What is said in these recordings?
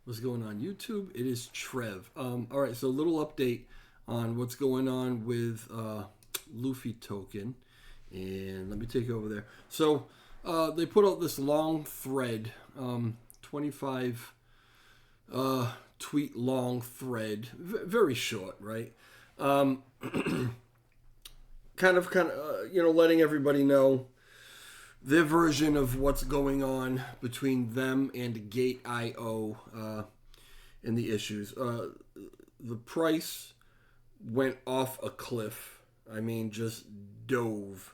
What's going on YouTube? It is Trev. All right, so a little update on what's going on with Luffy token, and let me take you over there. So they put out this long thread, 25 tweet long thread, very short, right? Um, letting everybody know their version of what's going on between them and Gate.io and the issues. The price went off a cliff. I mean, just dove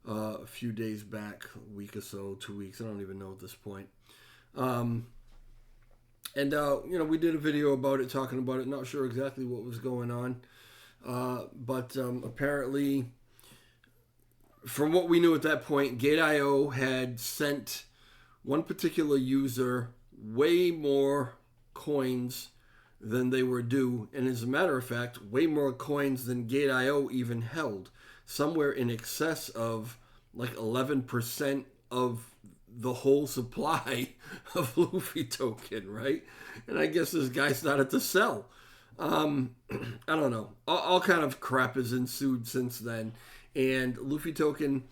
a few days back, a week or so, 2 weeks. I don't even know at this point. We did a video about it, talking about it. Not sure exactly what was going on. But apparently, from what we knew at that point, Gate.io had sent one particular user way more coins than they were due. And as a matter of fact, way more coins than Gate.io even held. Somewhere in excess of like 11% of the whole supply of Luffy token, right? And I guess this guy started to sell. I don't know. All kind of crap has ensued since then. And Luffy token,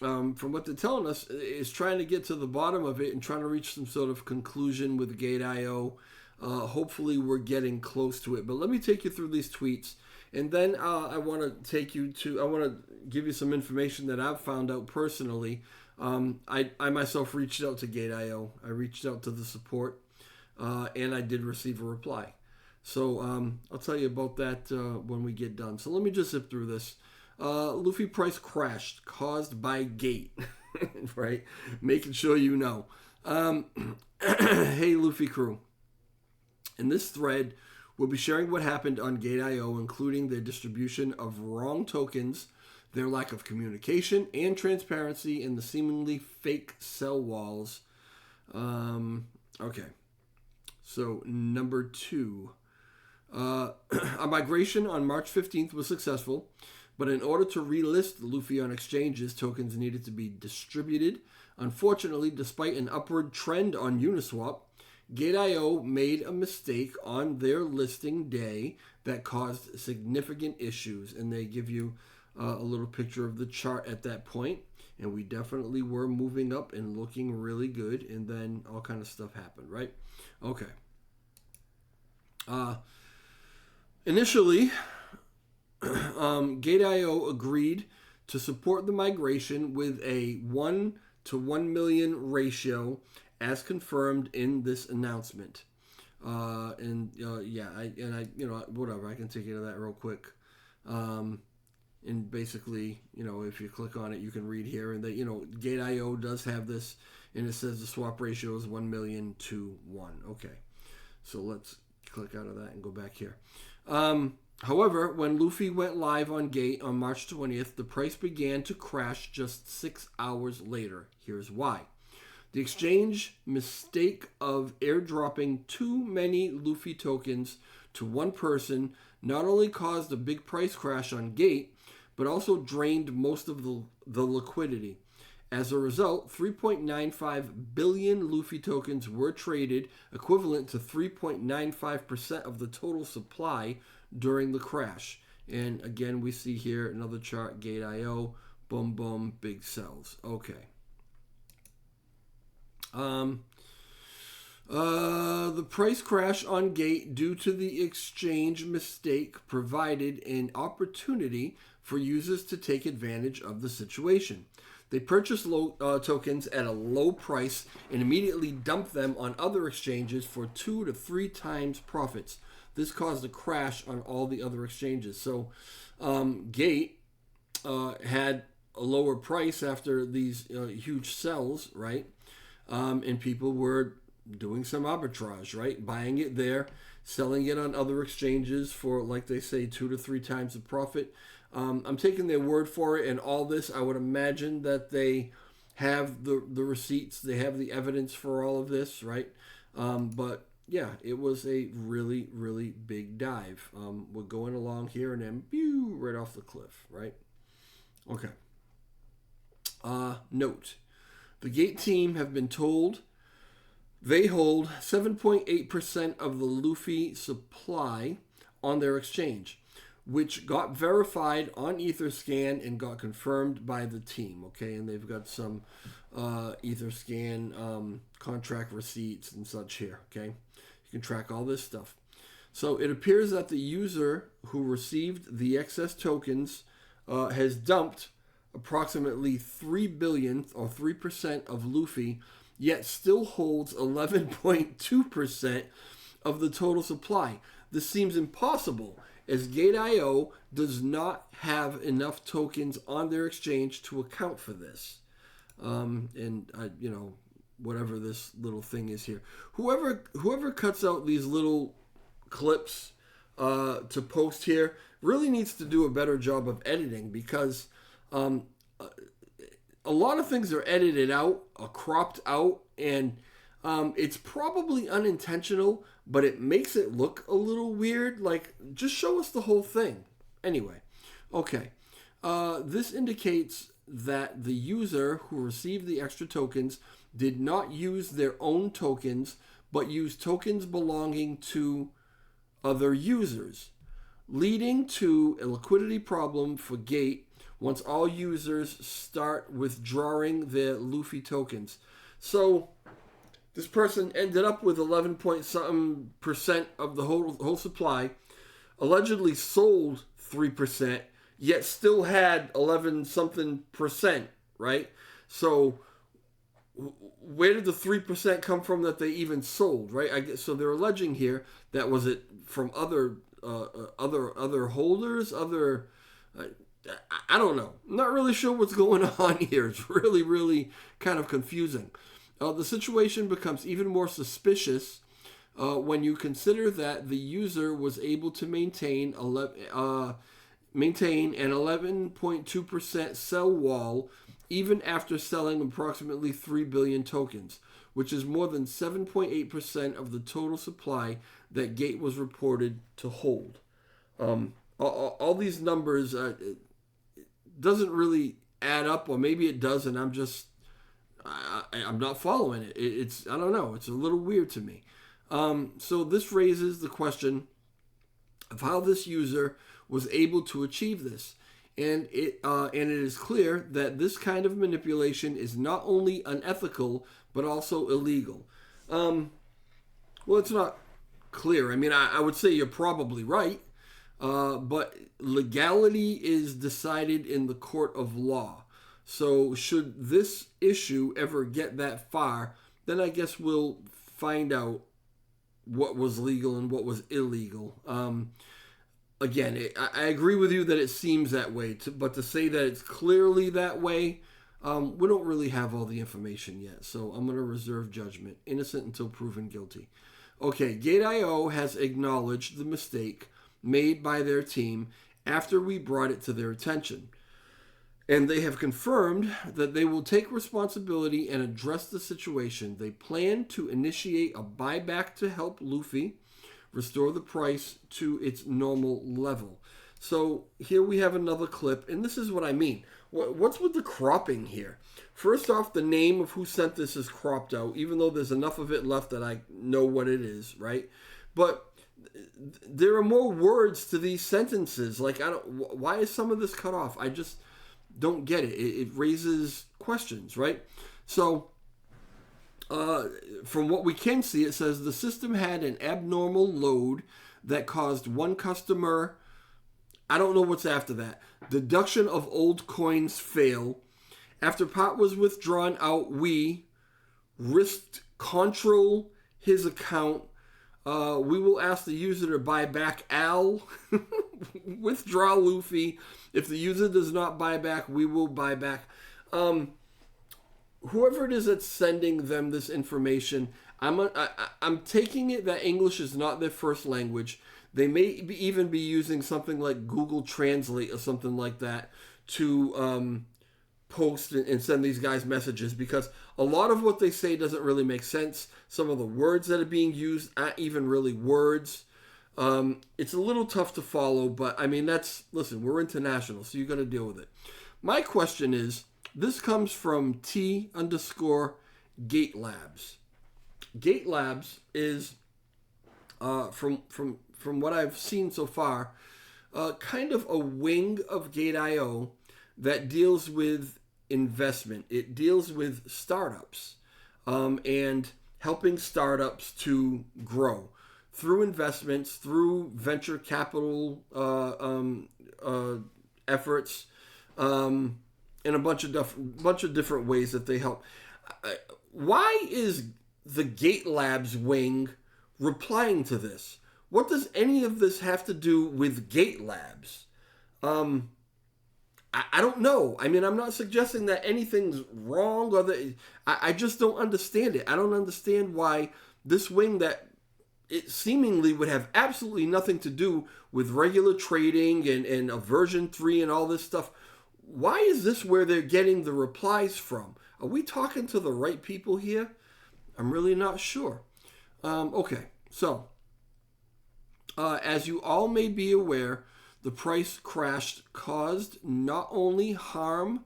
from what they're telling us, is trying to get to the bottom of it and trying to reach some sort of conclusion with Gate.io. Hopefully we're getting close to it. But let me take you through these tweets. And then I want to give you some information that I've found out personally. I myself reached out to Gate.io. I reached out to the support, and I did receive a reply. So I'll tell you about that when we get done. So let me just zip through this. Luffy price crashed caused by Gate, right? Making sure you know. Hey, Luffy crew. In this thread, we'll be sharing what happened on Gate.io, including their distribution of wrong tokens, their lack of communication and transparency, and the seemingly fake sell walls. Okay. So, number 2. A migration on March 15th was successful, but in order to relist Luffy on exchanges, tokens needed to be distributed. Unfortunately, despite an upward trend on Uniswap, Gate.io made a mistake on their listing day that caused significant issues, and they give you a little picture of the chart at that point, and we definitely were moving up and looking really good, and then all kind of stuff happened, right? Okay. Initially, Gate.io agreed to support the migration with a 1 to 1 million ratio as confirmed in this announcement. Whatever, I can take you to that real quick. And basically, if you click on it, you can read here, and that, Gate.io does have this, and it says the swap ratio is 1 million to 1. Okay. So let's click out of that and go back here. However, when Luffy went live on Gate on March 20th, the price began to crash just 6 hours later. Here's why. The exchange mistake of airdropping too many Luffy tokens to one person not only caused a big price crash on Gate, but also drained most of the liquidity. As a result, 3.95 billion Luffy tokens were traded, equivalent to 3.95% of the total supply during the crash. And again, we see here another chart, Gate.io, boom, boom, big sells. Okay. The price crash on Gate due to the exchange mistake provided an opportunity for users to take advantage of the situation. They purchased tokens at a low price and immediately dumped them on other exchanges for 2 to 3 times profits. This caused a crash on all the other exchanges. So Gate had a lower price after these huge sells, right? And people were doing some arbitrage, right? Buying it there, selling it on other exchanges for, like they say, 2 to 3 times the profit. I'm taking their word for it, and all this, I would imagine that they have the receipts, they have the evidence for all of this, right? But yeah, it was a really, really big dive. We're going along here, and then pew, right off the cliff, right? Okay. Note: the Gate team have been told They hold 7.8% of the Luffy supply on their exchange, which got verified on Etherscan and got confirmed by the team. Okay, and they've got some Etherscan contract receipts and such here. Okay, you can track all this stuff. So it appears that the user who received the excess tokens has dumped approximately 3 billion or 3% of Luffy, yet still holds 11.2% of the total supply. This seems impossible, as Gate.io does not have enough tokens on their exchange to account for this. Whatever this little thing is here. Whoever cuts out these little clips to post here really needs to do a better job of editing, because a lot of things are edited out, are cropped out, and it's probably unintentional, but it makes it look a little weird. Like, just show us the whole thing. Anyway, okay. This indicates that the user who received the extra tokens did not use their own tokens, but used tokens belonging to other users, leading to a liquidity problem for Gate once all users start withdrawing their Luffy tokens. So this person ended up with 11 point something percent of the whole supply, allegedly sold 3%, yet still had 11 something percent, right? So where did the 3% come from that they even sold, right? I guess so. They're alleging here that was it from other holders, I don't know. I'm not really sure what's going on here. It's really, really kind of confusing. The situation becomes even more suspicious when you consider that the user was able to maintain an 11.2% sell wall even after selling approximately 3 billion tokens, which is more than 7.8% of the total supply that Gate was reported to hold. All these numbers doesn't really add up, or maybe it does, and I'm not following it. It's I don't know. It's a little weird to me. So this raises the question of how this user was able to achieve this. And it is clear that this kind of manipulation is not only unethical, but also illegal. Well, it's not clear. I mean, I would say you're probably right, but legality is decided in the court of law. So should this issue ever get that far, then I guess we'll find out what was legal and what was illegal. Again, I agree with you that it seems that way, but to say that it's clearly that way, we don't really have all the information yet. So I'm going to reserve judgment. Innocent until proven guilty. Okay, Gate.io has acknowledged the mistake made by their team after we brought it to their attention. And they have confirmed that they will take responsibility and address the situation. They plan to initiate a buyback to help Luffy restore the price to its normal level. So here we have another clip, and this is what I mean. What's with the cropping here? First off, the name of who sent this is cropped out, even though there's enough of it left that I know what it is, right? But there are more words to these sentences. Like, why is some of this cut off? I just don't get it. It raises questions, right? So from what we can see, it says the system had an abnormal load that caused one customer, I don't know what's after that, deduction of old coins fail. After pot was withdrawn out, we risked control his account. We will ask the user to buy back Al, withdraw Luffy. If the user does not buy back, we will buy back. Whoever it is that's sending them this information, I'm taking it that English is not their first language. They may even be using something like Google Translate or something like that to post and send these guys messages, because a lot of what they say doesn't really make sense. Some of the words that are being used aren't even really words. It's a little tough to follow, but I mean, listen, we're international, so you got to deal with it. My question is, this comes from T_Gate Labs. Gate Labs is from what I've seen so far, kind of a wing of Gate.io that deals with investment. It deals with startups and helping startups to grow through investments, through venture capital efforts, and a bunch of different ways that they help. Why is the Gate Labs wing replying to this? What does any of this have to do with Gate Labs? I don't know. I mean, I'm not suggesting that anything's wrong or that I just don't understand it. I don't understand why this wing that it seemingly would have absolutely nothing to do with regular trading and a version 3 and all this stuff. Why is this where they're getting the replies from? Are we talking to the right people here? I'm really not sure. Okay, so as you all may be aware, the price crash caused not only harm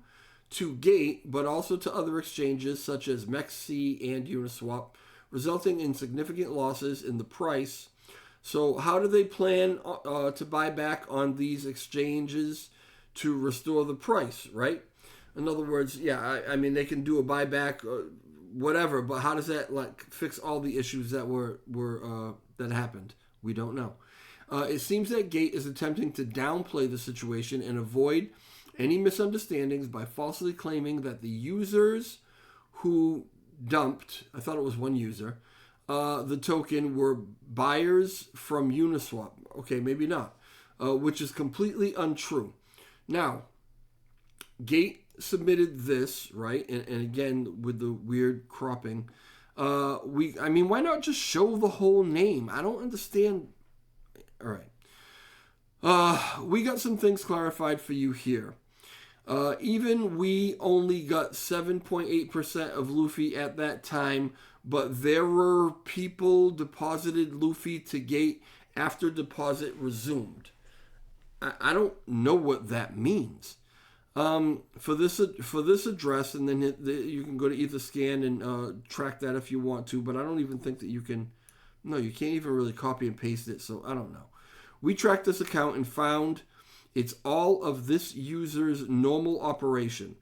to Gate, but also to other exchanges such as MEXC and Uniswap, resulting in significant losses in the price. So how do they plan to buy back on these exchanges to restore the price, right? In other words, yeah, I mean, they can do a buyback, whatever, but how does that fix all the issues that that happened? We don't know. It seems that Gate is attempting to downplay the situation and avoid any misunderstandings by falsely claiming that the users who dumped, I thought it was one user, the token were buyers from Uniswap. Okay, maybe not, which is completely untrue. Now, Gate submitted this, right? And again, with the weird cropping, why not just show the whole name? I don't understand. All right. We got some things clarified for you here. Even we only got 7.8% of Luffy at that time, but there were people deposited Luffy to Gate after deposit resumed. I don't know what that means. For this address, and then you can go to Etherscan and track that if you want to, but I don't even think that you can. No, you can't even really copy and paste it, so I don't know. We tracked this account and found it's all of this user's normal operation.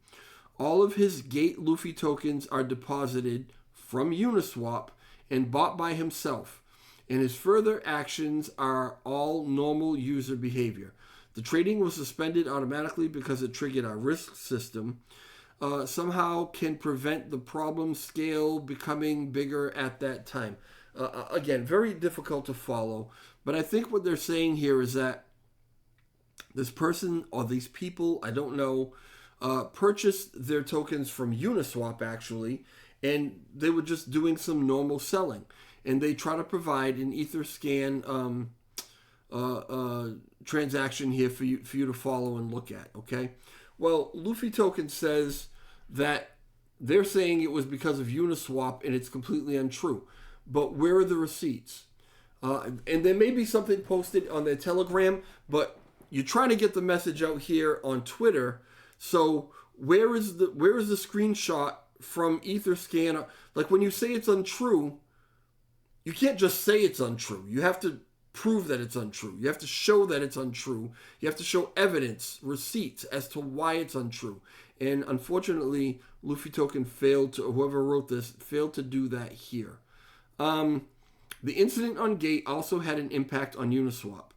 All of his Gate Luffy tokens are deposited from Uniswap and bought by himself, and his further actions are all normal user behavior. The trading was suspended automatically because it triggered our risk system. Somehow can prevent the problem scale becoming bigger at that time. Again, very difficult to follow. But I think what they're saying here is that this person or these people, I don't know, purchased their tokens from Uniswap actually, and they were just doing some normal selling. And they try to provide an Etherscan transaction here for you to follow and look at, okay? Well, Luffy Token says that they're saying it was because of Uniswap, and it's completely untrue. But where are the receipts? And there may be something posted on their Telegram, but you're trying to get the message out here on Twitter. So where is the screenshot from Etherscan? Like when you say it's untrue, you can't just say it's untrue. You have to prove that it's untrue. You have to show that it's untrue. You have to show evidence, receipts as to why it's untrue. And unfortunately, Luffy Token whoever wrote this, failed to do that here. The incident on Gate also had an impact on Uniswap,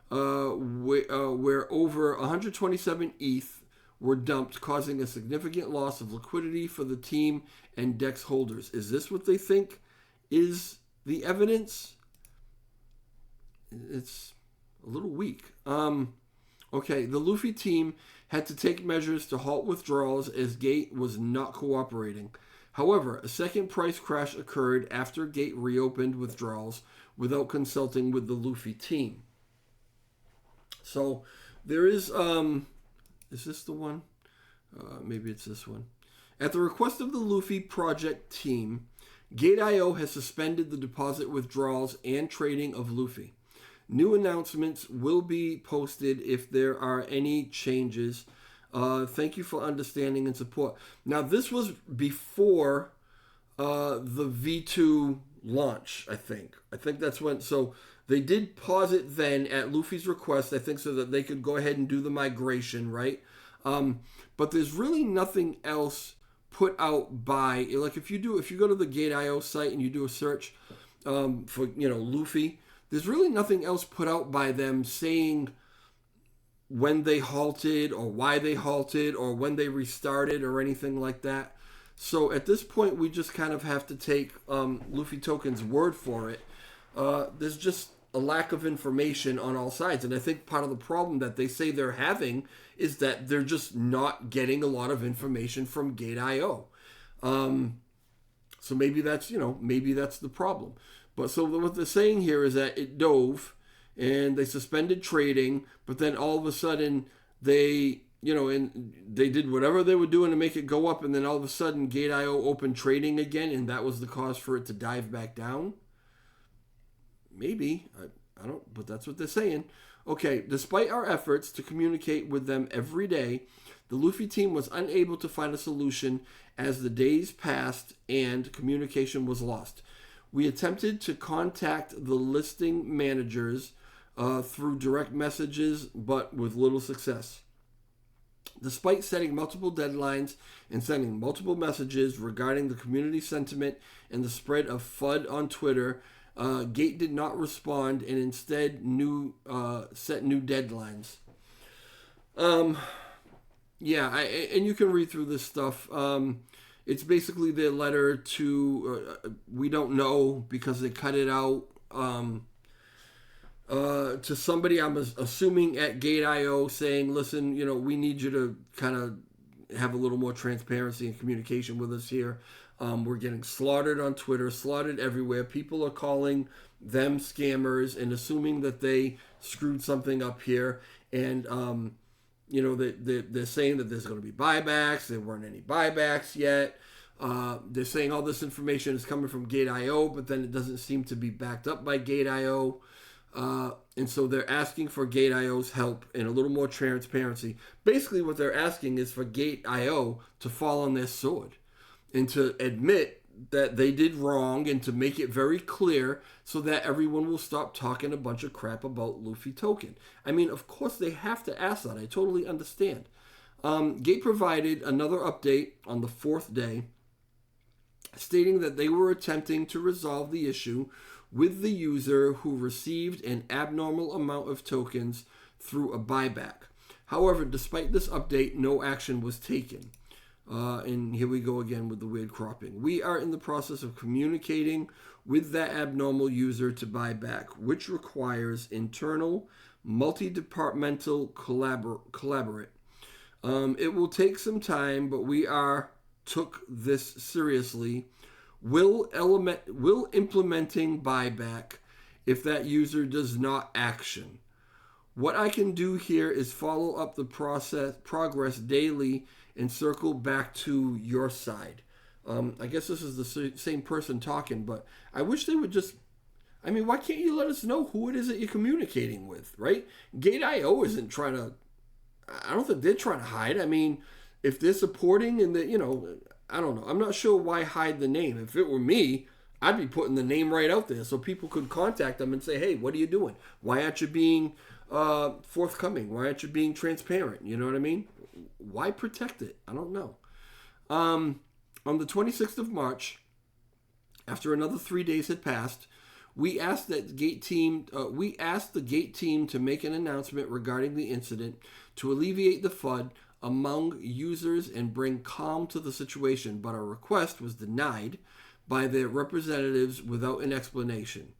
where over 127 ETH were dumped, causing a significant loss of liquidity for the team and DEX holders. Is this what they think is the evidence? It's a little weak. Okay, the Luffy team had to take measures to halt withdrawals as Gate was not cooperating. However, a second price crash occurred after Gate reopened withdrawals without consulting with the Luffy team. So there is this the one? Maybe it's this one. At the request of the Luffy project team, Gate.io has suspended the deposit withdrawals and trading of Luffy. New announcements will be posted if there are any changes. Thank you for understanding and support. Now, this was before the V2 launch, I think. I think that's when. So they did pause it then at Luffy's request, I think, so that they could go ahead and do the migration, right? But there's really nothing else put out by, like, if you go to the Gate.io site and you do a search for Luffy, there's really nothing else put out by them saying when they halted or why they halted or when they restarted or anything like that. So at this point, we just kind of have to take Luffy Token's word for it. There's just a lack of information on all sides. And I think part of the problem that they say they're having is that they're just not getting a lot of information from Gate.io. So maybe that's the problem. But so what they're saying here is that it dove and they suspended trading, but then all of a sudden they did whatever they were doing to make it go up, and then all of a sudden Gate.io opened trading again, and that was the cause for it to dive back down. Maybe. I don't, but that's what they're saying. Okay, despite our efforts to communicate with them every day, the Luffy team was unable to find a solution as the days passed and communication was lost. We attempted to contact the listing managers through direct messages, but with little success. Despite setting multiple deadlines and sending multiple messages regarding the community sentiment and the spread of FUD on Twitter, Gate did not respond and instead set new deadlines. And you can read through this stuff. It's basically their letter to, we don't know because they cut it out, to somebody, I'm assuming at Gate.io, saying, listen, we need you to kind of have a little more transparency and communication with us here. We're getting slaughtered on Twitter, slaughtered everywhere. People are calling them scammers and assuming that they screwed something up here. And, they're saying that there's going to be buybacks. There weren't any buybacks yet. They're saying all this information is coming from Gate.io, but then it doesn't seem to be backed up by Gate.io. And so they're asking for Gate.io's help and a little more transparency. Basically, what they're asking is for Gate.io to fall on their sword and to admit that they did wrong and to make it very clear so that everyone will stop talking a bunch of crap about Luffy Token. I mean, of course they have to ask that. I totally understand. Gate provided another update on the fourth day, stating that they were attempting to resolve the issue with the user who received an abnormal amount of tokens through a buyback. However, despite this update, no action was taken. And here we go again with the weird cropping. We are in the process of communicating with that abnormal user to buy back, which requires internal, multi-departmental collaborate. It will take some time, but we took this seriously. Will implementing buyback if that user does not action. What I can do here is follow up the progress daily and circle back to your side. I guess this is the same person talking, but I wish they would just, why can't you let us know who it is that you're communicating with, right? Gate.io isn't trying to, I don't think they're trying to hide. If they're supporting and I don't know. I'm not sure why hide the name. If it were me, I'd be putting the name right out there so people could contact them and say, hey, what are you doing? Why aren't you being forthcoming? Why aren't you being transparent? You know what I mean? Why protect it? I don't know. On the 26th of March, after another 3 days had passed, we asked the Gate team to make an announcement regarding the incident to alleviate the FUD among users and bring calm to the situation, but our request was denied by their representatives without an explanation.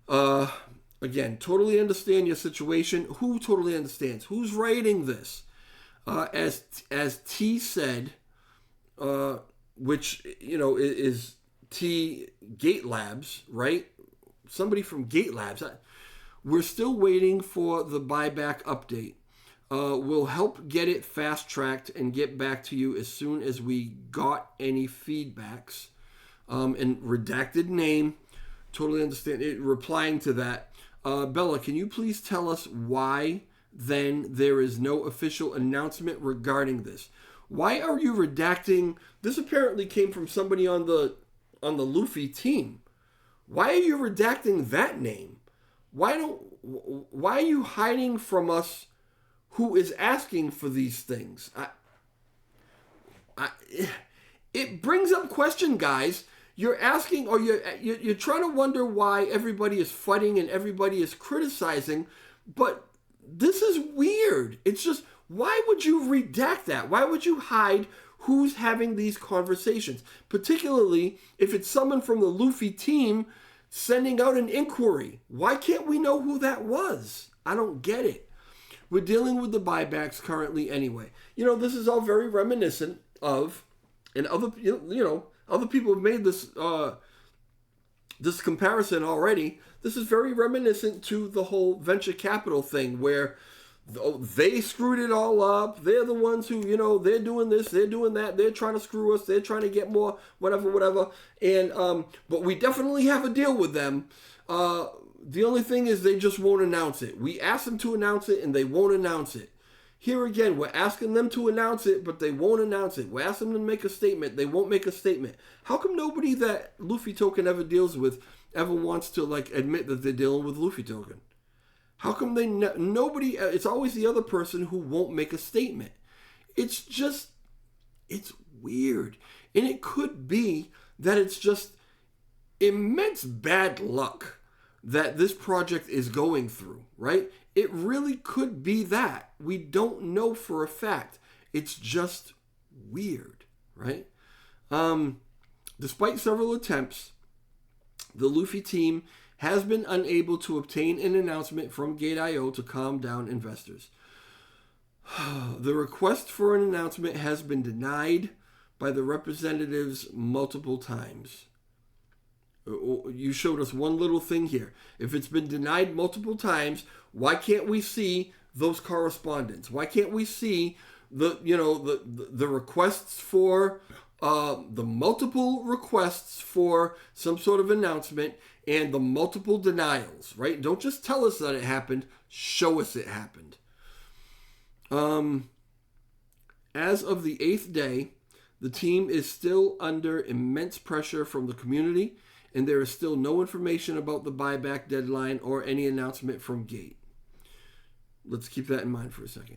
Again, totally understand your situation. Who totally understands? Who's writing this? As T said, which is T Gate Labs, right? Somebody from Gate Labs. We're still waiting for the buyback update. We'll help get it fast-tracked and get back to you as soon as we got any feedbacks. And redacted name, totally understand it. Replying to that, Bella, can you please tell us why then there is no official announcement regarding this? Why are you redacting? This apparently came from somebody on the Luffy team. Why are you redacting that name? Why are you hiding from us who is asking for these things? It brings up question, guys. You're asking, or you're trying to wonder why everybody is fighting and everybody is criticizing, but this is weird. It's just, why would you redact that? Why would you hide who's having these conversations? Particularly if it's someone from the Luffy team sending out an inquiry. Why can't we know who that was? I don't get it. We're dealing with the buybacks currently anyway. This is all very reminiscent of, and other people have made this this comparison already. This is very reminiscent to the whole venture capital thing where they screwed it all up. They're the ones who, they're doing this, they're doing that, they're trying to screw us, they're trying to get more, whatever. And but we definitely have a deal with them. The only thing is they just won't announce it. We asked them to announce it and they won't announce it. Here again, we're asking them to announce it, but they won't announce it. We're asking them to make a statement. They won't make a statement. How come nobody that Luffy Token ever deals with ever wants to admit that they're dealing with Luffy Token? How come nobody, it's always the other person who won't make a statement. It's weird. And it could be that it's just immense bad luck that this project is going through, right? It really could be that. We don't know for a fact. It's just weird, right? Despite several attempts, the Luffy team has been unable to obtain an announcement from Gate.io to calm down investors. The request for an announcement has been denied by the representatives multiple times. You showed us one little thing here. If it's been denied multiple times, why can't we see those correspondence? Why can't we see the requests for the multiple requests for some sort of announcement and the multiple denials, right? Don't just tell us that it happened. Show us it happened. As of the 8th day, the team is still under immense pressure from the community, and there is still no information about the buyback deadline or any announcement from Gate. Let's keep that in mind for a second.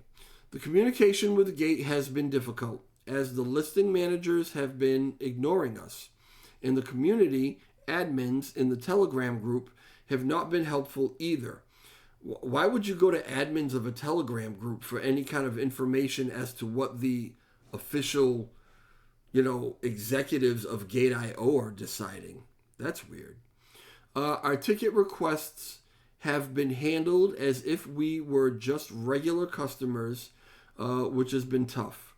The communication with Gate has been difficult, as the listing managers have been ignoring us, and the community admins in the Telegram group have not been helpful either. Why would you go to admins of a Telegram group for any kind of information as to what the official, executives of Gate.io are deciding? That's weird. Our ticket requests have been handled as if we were just regular customers, which has been tough.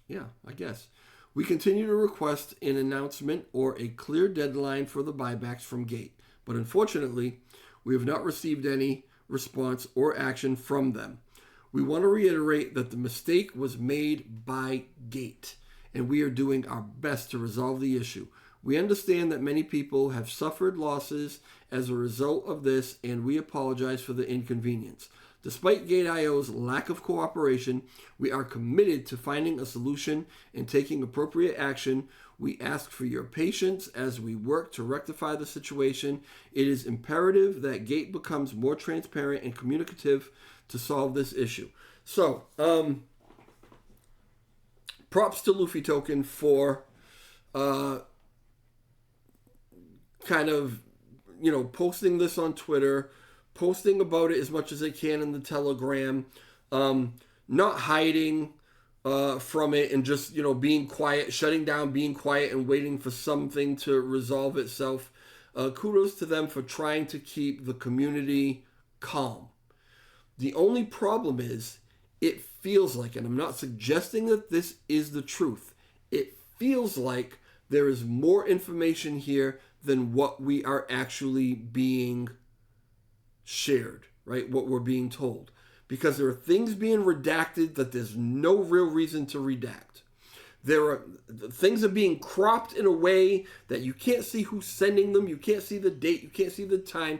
Yeah, I guess. We continue to request an announcement or a clear deadline for the buybacks from Gate, but unfortunately, we have not received any response or action from them. We want to reiterate that the mistake was made by Gate, and we are doing our best to resolve the issue. We understand that many people have suffered losses as a result of this, and we apologize for the inconvenience. Despite Gate.io's lack of cooperation, we are committed to finding a solution and taking appropriate action. We ask for your patience as we work to rectify the situation. It is imperative that Gate becomes more transparent and communicative to solve this issue. So, props to Luffy Token for kind of, posting this on Twitter, posting about it as much as they can in the Telegram, not hiding from it and just, being quiet, shutting down, being quiet and waiting for something to resolve itself. Kudos to them for trying to keep the community calm. The only problem is it feels like, and I'm not suggesting that this is the truth, it feels like there is more information here than what we are actually being shared, right? What we're being told. Because there are things being redacted that there's no real reason to redact. Things are being cropped in a way that you can't see who's sending them. You can't see the date. You can't see the time.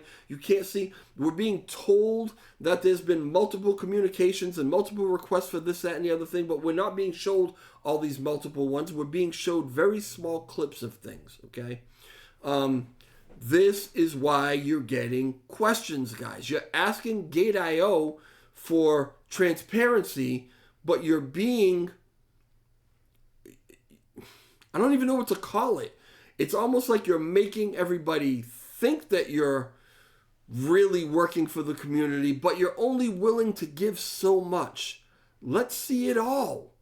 We're being told that there's been multiple communications and multiple requests for this, that, and the other thing, but we're not being showed all these multiple ones. We're being showed very small clips of things, okay? This is why you're getting questions, guys. You're asking Gate.io for transparency, but you're being, I don't even know what to call it. It's almost like you're making everybody think that you're really working for the community, but you're only willing to give so much. Let's see it all.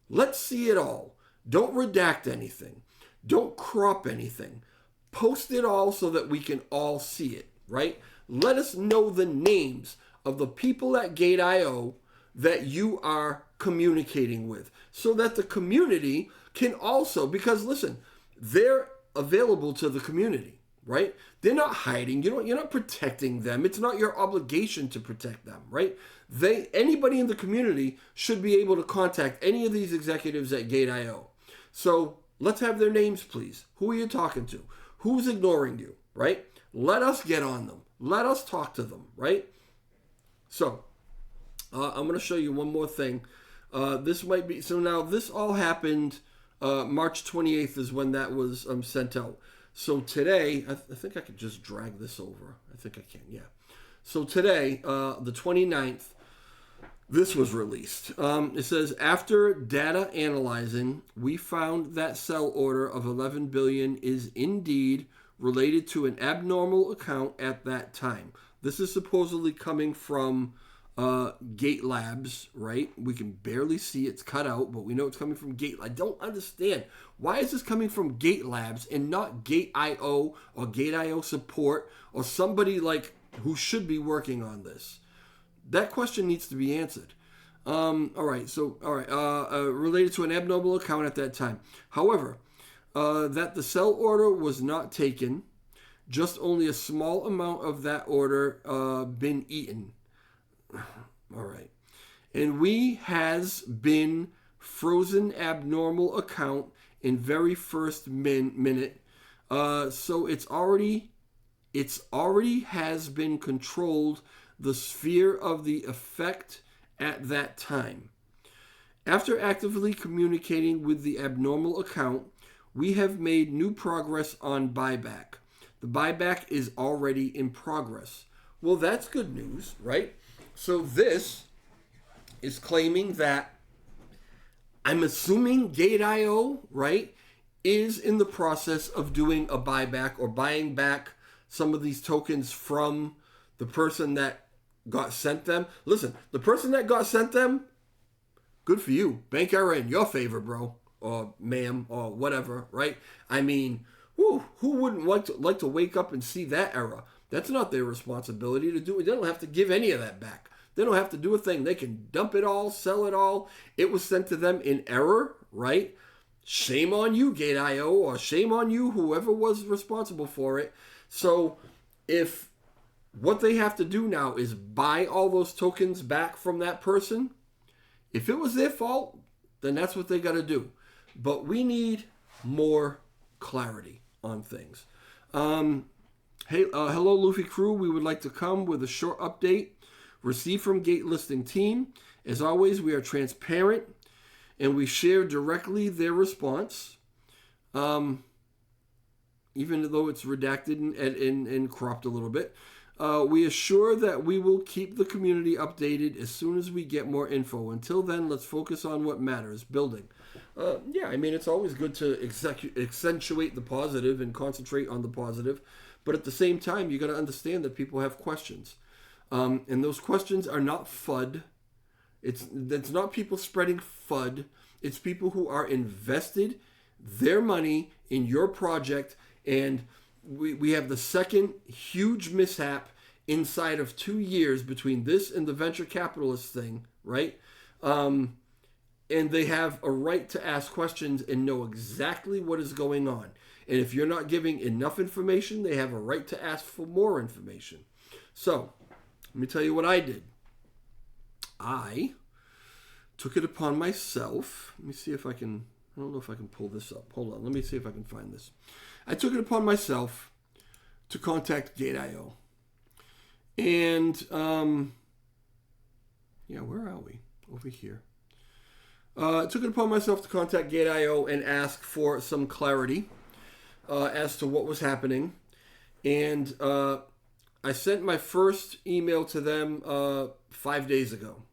Let's see it all. Don't redact anything. Don't crop anything. Post it all so that we can all see it, right? Let us know the names of the people at Gate.io that you are communicating with so that the community can also, because listen, they're available to the community, right? They're not hiding. You're not protecting them. It's not your obligation to protect them, right? Anybody in the community should be able to contact any of these executives at Gate.io. So let's have their names, please. Who are you talking to? Who's ignoring you, right? Let us get on them. Let us talk to them, right? So I'm going to show you one more thing. This might be, so now this all happened March 28th is when that was sent out. So today, I think I could just drag this over. I think I can, yeah. So today, the 29th, this was released. It says, after data analyzing, we found that sell order of 11 billion is indeed related to an abnormal account at that time. This is supposedly coming from Gate Labs, right? We can barely see it's cut out, but we know it's coming from Gate. I don't understand. Why is this coming from Gate Labs and not Gate.io or Gate.io support or somebody like who should be working on this? That question needs to be answered. Related to an abnormal account at that time. However, that the sell order was not taken, just only a small amount of that order been eaten. All right. And we has been frozen abnormal account in very first minute. So it's already has been controlled the sphere of the effect at that time. After actively communicating with the abnormal account, we have made new progress on buyback. The buyback is already in progress. Well, that's good news, right? So this is claiming that, I'm assuming Gate.io, right, is in the process of doing a buyback or buying back some of these tokens from the person that got sent them. Listen, the person that got sent them, good for you. Bank error in your favor, bro, or ma'am, or whatever, right? I mean, who wouldn't like to wake up and see that error? That's not their responsibility to do it. They don't have to give any of that back. They don't have to do a thing. They can dump it all, sell it all. It was sent to them in error, right? Shame on you, Gate.io, or shame on you, whoever was responsible for it. So if what they have to do now is buy all those tokens back from that person, if it was their fault, then that's what they got to do. But we need more clarity on things. Hello, Luffy crew. We would like to come with a short update received from Gate listing team. As always, we are transparent and we share directly their response, even though it's redacted and cropped a little bit. We assure that we will keep the community updated as soon as we get more info. Until then, let's focus on what matters, building. It's always good to accentuate the positive and concentrate on the positive. But at the same time, you got to understand that people have questions. And those questions are not FUD. It's not people spreading FUD. It's people who are invested their money in your project. And we have the second huge mishap inside of 2 years between this and the venture capitalist thing, right? And they have a right to ask questions and know exactly what is going on. And if you're not giving enough information, they have a right to ask for more information. So, let me tell you what I did. I took it upon myself. Let me see if I can, I don't know if I can pull this up. Hold on, let me see if I can find this. I took it upon myself to contact Gate.io. And, where are we? Over here. I took it upon myself to contact Gate.io and ask for some clarity. as to what was happening. And I sent my first email to them 5 days ago.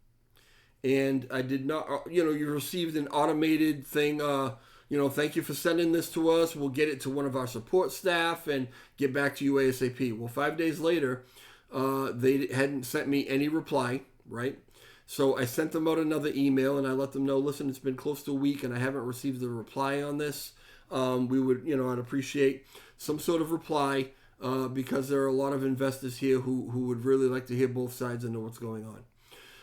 And I did not, you received an automated thing, thank you for sending this to us. We'll get it to one of our support staff and get back to you ASAP. Well, 5 days later, they hadn't sent me any reply, right? So I sent them out another email and I let them know, listen, it's been close to a week and I haven't received a reply on this. We would, I'd appreciate some sort of reply because there are a lot of investors here who would really like to hear both sides and know what's going on.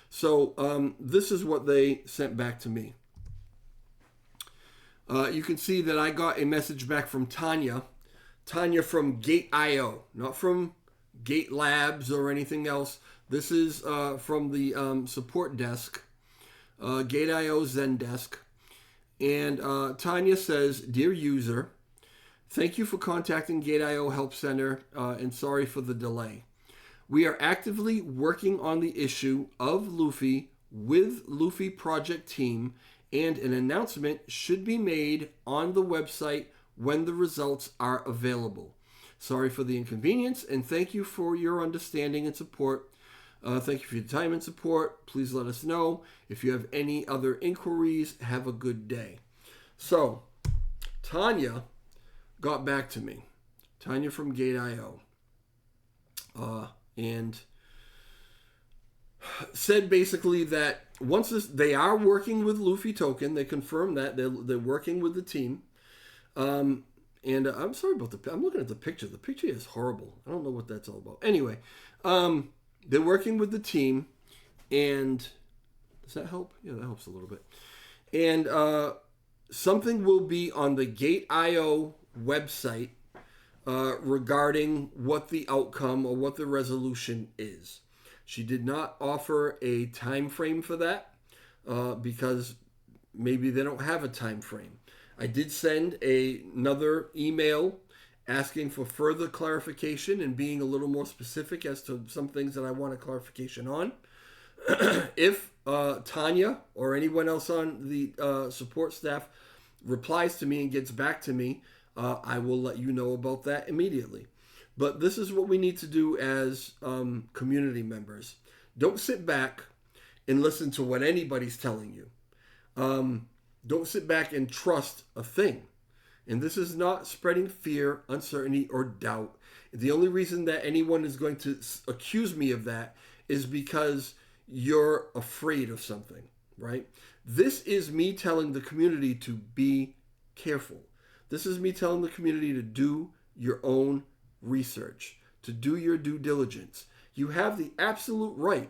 So this is what they sent back to me. You can see that I got a message back from Tanya. Tanya from Gate.io, not from Gate Labs or anything else. This is from the support desk, Gate.io Zendesk. And Tanya says, Dear user, thank you for contacting Gate.io Help Center and sorry for the delay. We are actively working on the issue of Luffy with Luffy project team, and an announcement should be made on the website when the results are available. Sorry for the inconvenience, and thank you for your understanding and support. Thank you for your time and support. Please let us know if you have any other inquiries. Have a good day. So, Tanya got back to me. Tanya from Gate.io. And said basically that once they are working with Luffy Token, they confirmed that they're working with the team. And I'm sorry about I'm looking at the picture. The picture is horrible. I don't know what that's all about. Anyway, they're working with the team, and does that help? Yeah, that helps a little bit. And something will be on the Gate.io website regarding what the outcome or what the resolution is. She did not offer a time frame for that because maybe they don't have a time frame. I did send another email asking for further clarification and being a little more specific as to some things that I want a clarification on. If Tanya or anyone else on the support staff replies to me and gets back to me, I will let you know about that immediately. But this is what we need to do as community members. Don't sit back and listen to what anybody's telling you. Don't sit back and trust a thing. And this is not spreading fear, uncertainty, or doubt. The only reason that anyone is going to accuse me of that is because you're afraid of something, right? This is me telling the community to be careful. This is me telling the community to do your own research, to do your due diligence. You have the absolute right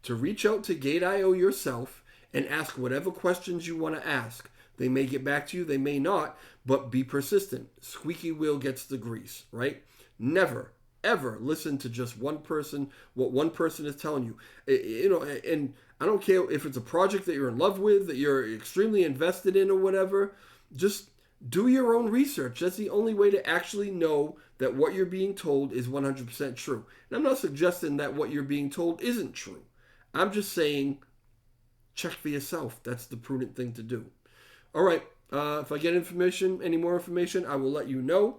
to reach out to Gate.io yourself and ask whatever questions you want to ask. They may get back to you, they may not, but be persistent. Squeaky wheel gets the grease, right? Never, ever listen to just one person, what one person is telling you. And I don't care if it's a project that you're in love with, that you're extremely invested in or whatever, just do your own research. That's the only way to actually know that what you're being told is 100% true. And I'm not suggesting that what you're being told isn't true. I'm just saying check for yourself. That's the prudent thing to do. All right. If I get any more information, I will let you know.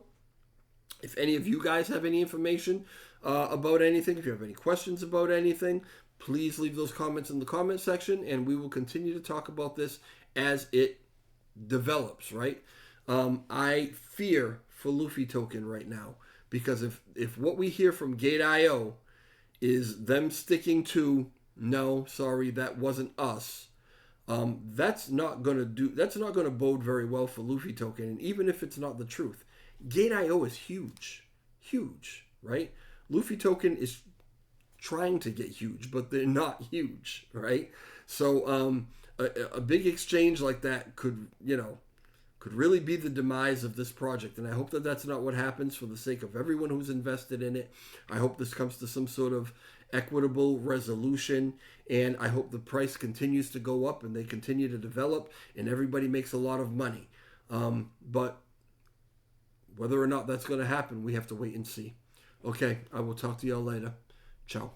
If any of you guys have any information about anything, if you have any questions about anything, please leave those comments in the comment section, and we will continue to talk about this as it develops, right? I fear for Luffy Token right now, because if what we hear from Gate.io is them sticking to, no, sorry, that wasn't us, that's not gonna bode very well for Luffy Token. And even if it's not the truth, Gate.io is huge, right? Luffy Token is trying to get huge, but they're not huge, right? So a big exchange like that could really be the demise of this project. And I hope that that's not what happens, for the sake of everyone who's invested in it. I hope this comes to some sort of equitable resolution, and I hope the price continues to go up and they continue to develop and everybody makes a lot of money. But whether or not that's going to happen, we have to wait and see. Okay, I will talk to y'all later. Ciao.